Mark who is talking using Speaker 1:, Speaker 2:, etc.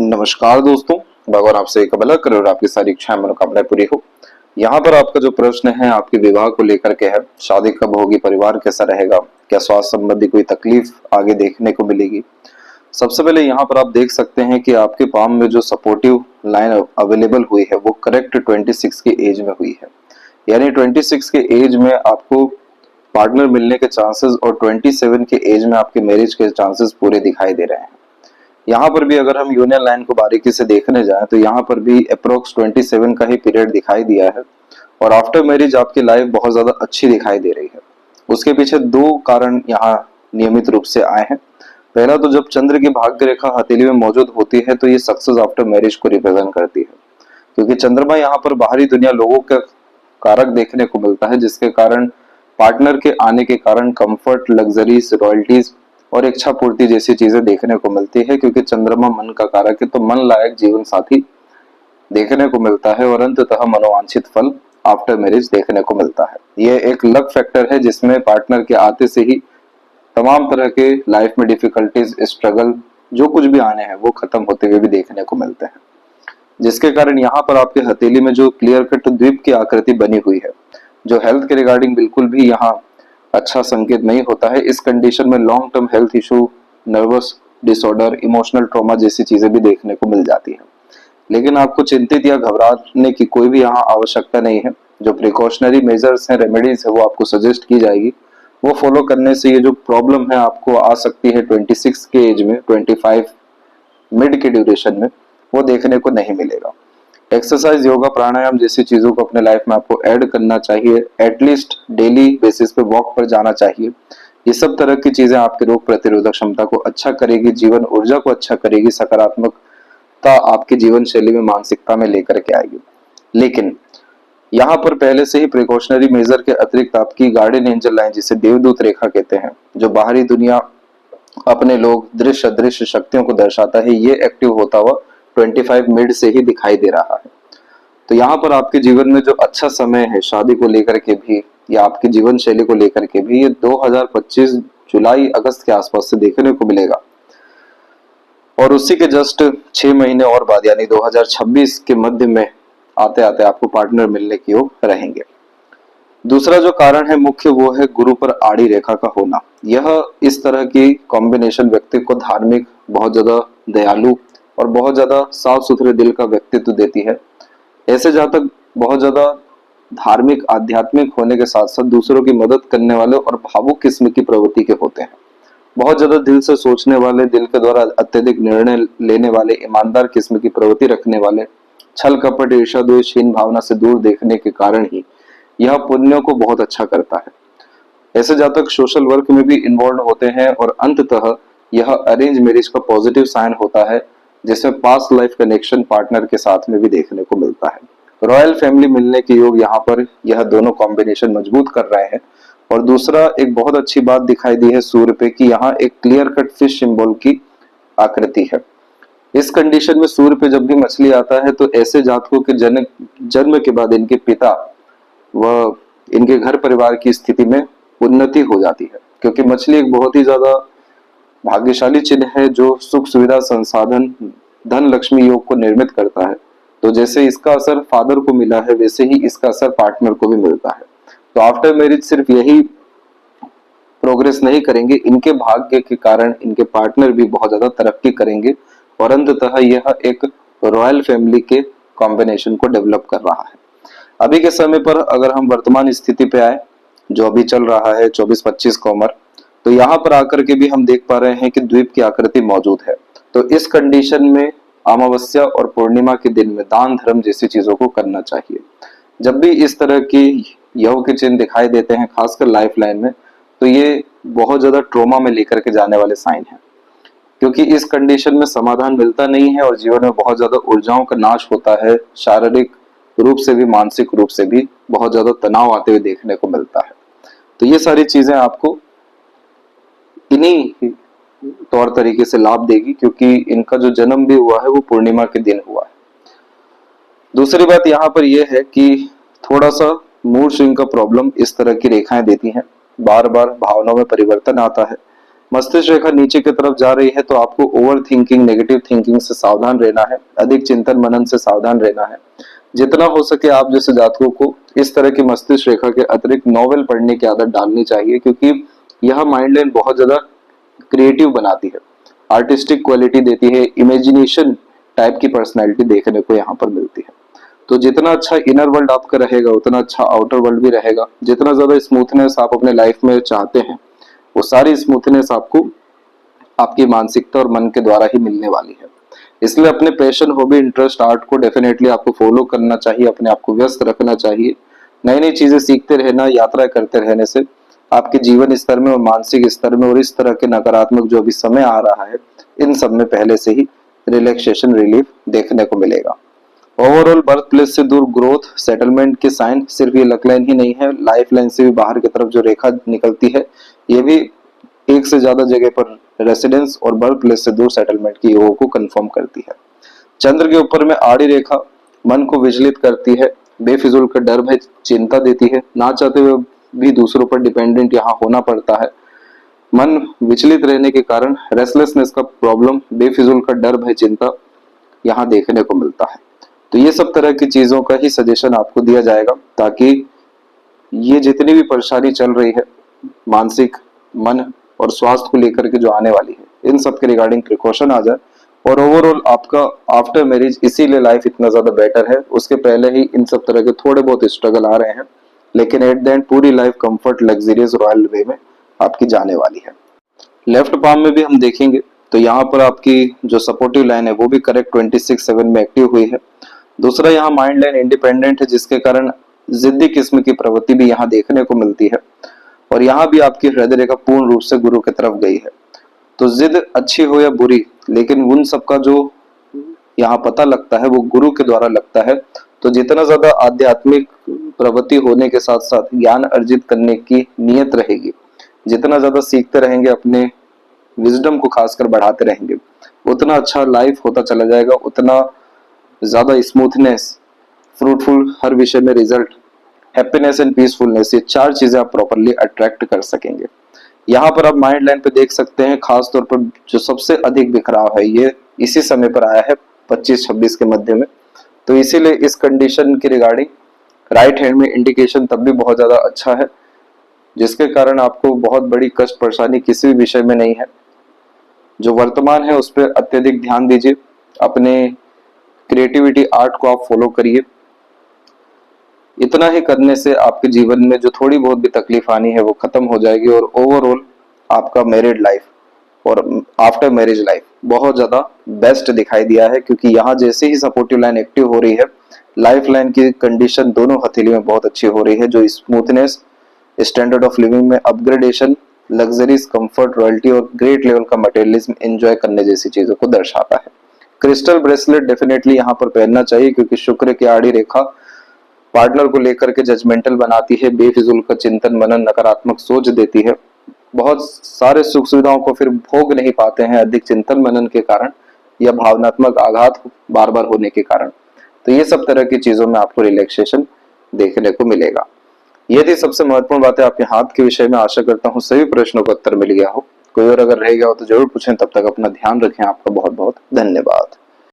Speaker 1: नमस्कार दोस्तों, भगवान आपसे एक भला करे और आपकी सारी इच्छाएं मनोकामनाएं पूरी हो। यहाँ पर आपका जो प्रश्न है आपके विवाह को लेकर के है। शादी कब होगी, परिवार कैसा रहेगा, क्या स्वास्थ्य संबंधी कोई तकलीफ आगे देखने को मिलेगी। सबसे पहले यहाँ पर आप देख सकते हैं कि आपके पाम में जो सपोर्टिव लाइन अवेलेबल हुई है वो करेक्ट 26 की एज में हुई है। यानी 26 के एज में आपको पार्टनर मिलने के चांसेस और 27 के एज में आपके मैरिज के चांसेस पूरे दिखाई दे रहे हैं। यहाँ पर भी अगर हम यूनियन लाइन को बारीकी से देखने जाएं तो यहाँ पर भी अप्रोक्स 27 का ही पीरियड दिखाई दिया है और आफ्टर मैरिज आपकी लाइफ बहुत ज्यादा अच्छी दिखाई दे रही है। उसके पीछे दो कारण यहाँ नियमित रूप से आए हैं। पहला तो जब चंद्र की भाग्य रेखा हथेली में मौजूद होती है तो ये सक्सेस आफ्टर मैरिज को रिप्रेजेंट करती है, क्योंकि चंद्रमा यहाँ पर बाहरी दुनिया लोगों के कारक देखने को मिलता है, जिसके कारण पार्टनर के आने के कारण कंफर्ट, लग्जरीज, रॉयल्टीज और इच्छा पूर्ति जैसी चीजें देखने को मिलती है। क्योंकि चंद्रमा मन का कारक है तो मन लायक जीवन साथी देखने को मिलता है और अंततः मनोवांछित फल आफ्टर मैरिज देखने को मिलता है। यह एक लक फैक्टर है जिसमें पार्टनर के आते से ही तमाम तरह के लाइफ में डिफिकल्टीज, स्ट्रगल जो कुछ भी आने हैं वो खत्म होते हुए भी देखने को मिलते हैं, जिसके कारण यहाँ पर आपके हथेली में जो क्लियर कट द्वीप की आकृति बनी हुई है, जो हेल्थ के रिगार्डिंग बिल्कुल भी यहाँ अच्छा संकेत नहीं होता है। इस कंडीशन में long term health issue, nervous disorder, emotional trauma जैसी चीजें भी देखने को मिल जाती है। लेकिन आपको चिंतित या घबराने की कोई भी यहाँ आवश्यकता नहीं है। जो प्रिकॉशनरी मेजर्स हैं, रेमेडीज है, वो आपको सजेस्ट की जाएगी, वो फॉलो करने से ये जो प्रॉब्लम है आपको आ सकती है 26 के एज में, 25 मिड के ड्यूरेशन में, वो देखने को नहीं मिलेगा। एक्सरसाइज, योगा, प्राणायाम जैसी चीजों को अपने लाइफ में आपको ऐड करना चाहिए। एटलीस्ट डेली बेसिस पे वॉक पर जाना चाहिए। ये सब तरह की चीजें आपके रोग प्रतिरोधक क्षमता को अच्छा करेगी, जीवन ऊर्जा को अच्छा करेगी, सकारात्मकता आपकी जीवन शैली में, मानसिकता में लेकर के आएगी। लेकिन यहाँ पर पहले से ही प्रिकॉशनरी मेजर के अतिरिक्त आपकी गार्डियन एंजल लाइन, जिसे देवदूत रेखा कहते हैं, जो बाहरी दुनिया, अपने लोग, दृश्य अदृश्य शक्तियों को दर्शाता है, ये एक्टिव होता हुआ 25 मिड से ही दिखाई दे रहा है। तो यहाँ पर आपके जीवन में जो अच्छा समय है शादी को लेकर के भी या आपकी जीवन शैली को लेकर के भी, ये 2025 जुलाई अगस्त के आसपास से देखने को मिलेगा। और उसी के जस्ट 6 महीने और बाद यानी 2026 के मध्य में आते आते आपको पार्टनर मिलने की ओर रहेंगे। दूसरा जो कारण है मुख्य, वो है गुरु पर आड़ी रेखा का होना। यह इस तरह की कॉम्बिनेशन व्यक्ति को धार्मिक, बहुत ज्यादा दयालु और बहुत ज्यादा साफ सुथरे दिल का व्यक्तित्व देती है। ऐसे जातक बहुत ज्यादा धार्मिक, आध्यात्मिक होने के साथ साथ दूसरों की मदद करने वाले और भावुक किस्म की प्रवृत्ति के होते हैं। बहुत ज्यादा दिल से सोचने वाले, दिल के द्वारा अत्यधिक निर्णय लेने वाले, ईमानदार किस्म की प्रवृत्ति रखने वाले, छल कपट, ईर्ष्या, द्वेष, हीन भावना से दूर देखने के कारण ही यह पुण्यों को बहुत अच्छा करता है। ऐसे जातक सोशल वर्क में भी इन्वॉल्व होते हैं और अंततः यह अरेंज मैरिज का पॉजिटिव साइन होता है, जिसमें पास्ट लाइफ कनेक्शन पार्टनर के साथ में भी देखने को मिलता है। रॉयल फैमिली मिलने के योग यहाँ पर यह दोनों कॉम्बिनेशन मजबूत कर रहे हैं। और दूसरा एक बहुत अच्छी बात दिखाई दी है सूर्य पे कि यहाँ एक क्लियर कट फिश सिंबल की आकृति है। इस कंडीशन में सूर्य पे जब भी मछली आता है तो ऐसे जातकों के जन्म के बाद इनके पिता व इनके घर परिवार की स्थिति में उन्नति हो जाती है, क्योंकि मछली एक बहुत ही ज्यादा भाग्यशाली चिन्ह है जो सुख सुविधा, संसाधन, धन लक्ष्मी योग को निर्मित करता है। तो जैसे इसका असर फादर को मिला है वैसे ही इसका असर पार्टनर को भी मिलता है। तो आफ्टर मैरिज सिर्फ यही प्रोग्रेस नहीं करेंगे, इनके भाग्य के कारण इनके पार्टनर भी बहुत ज्यादा तरक्की करेंगे और अंततः यह एक रॉयल फैमिली के कॉम्बिनेशन को डेवलप कर रहा है। अभी के समय पर अगर हम वर्तमान स्थिति पे आए, जो अभी चल रहा है 24-25 का उम्र, तो यहाँ पर आकर के भी हम देख पा रहे हैं कि द्वीप की आकृति मौजूद है। तो इस कंडीशन में अमावस्या और पूर्णिमा के दिन में दान धर्म जैसी चीजों को करना चाहिए। जब भी इस तरह की योग के चिन्ह दिखाई देते हैं, खासकर लाइफ लाइन में, तो ये बहुत ज्यादा ट्रोमा में लेकर के जाने वाले साइन है, क्योंकि इस कंडीशन में समाधान मिलता नहीं है और जीवन में बहुत ज्यादा ऊर्जाओं का नाश होता है। शारीरिक रूप से भी, मानसिक रूप से भी बहुत ज्यादा तनाव आते हुए देखने को मिलता है। तो ये सारी चीजें आपको इन्हीं तौर तरीके से लाभ देगी, क्योंकि इनका जो जन्म भी हुआ है वो पूर्णिमा के दिन हुआ है। दूसरी बात यहाँ पर यह है कि थोड़ा सा मूड स्विंग का प्रॉब्लम इस तरह की रेखाएं देती हैं, बार बार भावनाओं में परिवर्तन आता है, मस्तिष्क रेखा नीचे की तरफ जा रही है तो आपको ओवर थिंकिंग, नेगेटिव थिंकिंग से सावधान रहना है, अधिक चिंतन मनन से सावधान रहना है। जितना हो सके आप जैसे जातकों को इस तरह की मस्तिष्क रेखा के अतिरिक्त नॉवेल पढ़ने की आदत डालनी चाहिए, क्योंकि यह माइंड लाइन बहुत ज्यादा क्रिएटिव बनाती है, आर्टिस्टिक क्वालिटी देती है, इमेजिनेशन टाइप की पर्सनैलिटी देखने को यहाँ पर मिलती है। तो जितना अच्छा इनर वर्ल्ड आपका रहेगा उतना अच्छा आउटर वर्ल्ड भी रहेगा। जितना ज्यादा स्मूथनेस आप अपने लाइफ में चाहते हैं वो सारी स्मूथनेस आपको आपकी मानसिकता और मन के द्वारा ही मिलने वाली है। इसलिए अपने पैशन, हॉबी, इंटरेस्ट, आर्ट को डेफिनेटली आपको फॉलो करना चाहिए, अपने आप को व्यस्त रखना चाहिए। नई नई चीजें सीखते रहना, यात्रा करते रहने से आपके जीवन स्तर में और मानसिक स्तर में और इस तरह के नकारात्मक जो भी समय आ रहा है इन सब में पहले से ही रिलैक्सेशन, रिलीफ देखने को मिलेगा। ओवरऑल बर्थ प्लेस से दूर ग्रोथ, सेटलमेंट के साइन सिर्फ ये लक लाइन ही नहीं है, लाइफ लाइन से भी बाहर की तरफ जो रेखा निकलती है ये भी एक से ज्यादा जगह पर रेसिडेंस और बर्थ प्लेस से दूर सेटलमेंट की योगों को कंफर्म करती है। चंद्र के ऊपर में आड़ी रेखा मन को विचलित करती है, बेफिजूल का डर भय चिंता देती है, ना चाहते हुए भी दूसरों पर डिपेंडेंट यहाँ होना पड़ता है। मन विचलित रहने के कारण रेस्टलेसनेस का प्रॉब्लम, बेफिजूल का डर भय चिंता यहाँ देखने को मिलता है। तो ये सब तरह की चीजों का ही सजेशन आपको दिया जाएगा ताकि ये जितनी भी परेशानी चल रही है मानसिक, मन और स्वास्थ्य को लेकर के जो आने वाली है इन सब के रिगार्डिंग प्रिकॉशन आ जाए। और ओवरऑल आपका आफ्टर मैरिज इसीलिए लाइफ इतना ज्यादा बेटर है, उसके पहले ही इन सब तरह के थोड़े बहुत स्ट्रगल आ रहे हैं, लेकिन एट द एंड पूरी लाइफ कंफर्ट, लग्जरियस, रॉयल वे में आपकी जाने वाली है। लेफ्ट पाम में भी हम देखेंगे तो यहाँ पर आपकी जो सपोर्टिव लाइन है वो भी करेक्ट 26/7 में एक्टिव हुई है। दूसरा यहाँ माइंड लाइन इंडिपेंडेंट है, जिसके कारण जिद्दी किस्म की प्रवृत्ति भी यहाँ देखने को मिलती है। और यहाँ भी आपकी हृदय रेखा पूर्ण रूप से गुरु की तरफ गई है। तो जिद अच्छी हो या बुरी, लेकिन उन सबका जो यहाँ पता लगता है वो गुरु के द्वारा लगता है। तो जितना ज्यादा आध्यात्मिक प्रवृत्ति होने के साथ साथ ज्ञान अर्जित करने की नियत रहेगी, जितना ज्यादा सीखते रहेंगे, अपने विजडम को खासकर बढ़ाते रहेंगे, उतना अच्छा लाइफ होता चला जाएगा, उतना ज्यादा स्मूथनेस, फ्रूटफुल हर विषय में रिजल्ट, हैप्पीनेस एंड पीसफुलनेस, ये चार चीजें आप प्रॉपरली अट्रैक्ट कर सकेंगे। यहाँ पर आप माइंड लाइन पे देख सकते हैं खास तौर पर जो सबसे अधिक बिखराव है ये इसी समय पर आया है 25-26 के मध्य में। तो इसीलिए इस कंडीशन के रिगार्डिंग राइट हैंड में इंडिकेशन तब भी बहुत ज्यादा अच्छा है, जिसके कारण आपको बहुत बड़ी कष्ट परेशानी किसी भी विषय में नहीं है। जो वर्तमान है उस पर अत्यधिक ध्यान दीजिए, अपने क्रिएटिविटी, आर्ट को आप फॉलो करिए। इतना ही करने से आपके जीवन में जो थोड़ी बहुत भी तकलीफ आनी है वो खत्म हो जाएगी और ओवरऑल आपका मैरिड लाइफ और आफ्टर मैरिज लाइफ बहुत ज्यादा बेस्ट दिखाई दिया है। क्योंकि यहाँ जैसे ही सपोर्टिव लाइन एक्टिव हो रही है, लाइफ लाइन की कंडीशन दोनों हथेली में बहुत अच्छी हो रही है, जो स्मूथनेस, स्टैंडर्ड ऑफ लिविंग में अपग्रेडेशन, लग्जरीज, कंफर्ट, रॉयल्टी और ग्रेट लेवल का मटेरियलिज्म एंजॉय करने जैसी चीजों को दर्शाता है। क्रिस्टल ब्रेसलेट डेफिनेटली यहाँ पर पहनना चाहिए, क्योंकि शुक्र की आड़ी रेखा पार्टनर को लेकर के जजमेंटल बनाती है, बेफिजूल का चिंतन मनन, नकारात्मक सोच देती है, बहुत सारे सुख सुविधाओं को फिर भोग नहीं पाते हैं अधिक चिंतन मनन के कारण या भावनात्मक आघात बार बार होने के कारण। तो ये सब तरह की चीजों में आपको रिलैक्सेशन देखने को मिलेगा। ये थी सबसे महत्वपूर्ण बातें आपके हाथ के विषय में। आशा करता हूँ सभी प्रश्नों का उत्तर मिल गया हो। कोई और अगर रह गया हो तो जरूर पूछें। तब तक अपना ध्यान रखें। आपका बहुत बहुत धन्यवाद।